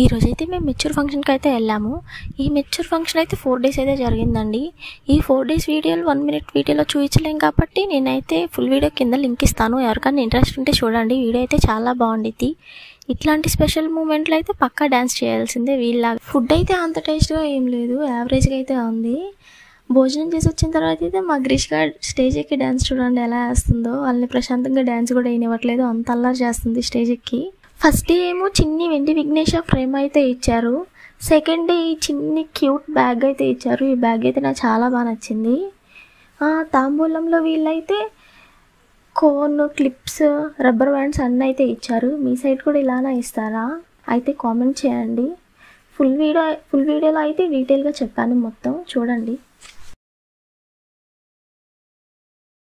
ఈరోజైతే మేము మెచ్యూర్ ఫంక్షన్కి అయితే వెళ్ళాము. ఈ మెచ్యూర్ ఫంక్షన్ అయితే 4 డేస్ అయితే జరిగిందండి. ఈ 4 డేస్ వీడియోలు 1 మినిట్ వీడియోలో చూపించలేం కాబట్టి నేనైతే ఫుల్ వీడియో కింద లింక్ ఇస్తాను. ఎవరికైనా ఇంట్రెస్ట్ ఉంటే చూడండి. వీడియో అయితే చాలా బాగుండిద్ది. ఇట్లాంటి స్పెషల్ మూమెంట్లో అయితే పక్కా డ్యాన్స్ చేయాల్సిందే వీళ్ళ. ఫుడ్ అయితే అంత టేస్ట్గా ఏం లేదు, యావరేజ్గా అయితే ఉంది. భోజనం చేసి వచ్చిన తర్వాత అయితే మా గ్రీష్ గారు స్టేజ్ ఎక్కి డ్యాన్స్ చూడండి ఎలా వేస్తుందో. వాళ్ళని ప్రశాంతంగా డ్యాన్స్ కూడా వేయనివ్వట్లేదు, అంత అల్లరి చేస్తుంది స్టేజ్ ఎక్కి. ఫస్ట్ డే ఏమో చిన్ని వెండి విఘ్నేష ఫ్రేమ్ అయితే ఇచ్చారు. సెకండ్ డే ఈ చిన్ని క్యూట్ బ్యాగ్ అయితే ఇచ్చారు. ఈ బ్యాగ్ అయితే నాకు చాలా బాగా నచ్చింది. తాంబూలంలో వీళ్ళైతే కోన్, క్లిప్స్, రబ్బర్ బ్యాండ్స్ అన్నీ అయితే ఇచ్చారు. మీ సైడ్ కూడా ఇలానే ఇస్తారా అయితే కామెంట్ చేయండి. ఫుల్ వీడియోలో అయితే డీటెయిల్గా చెప్పాను మొత్తం చూడండి.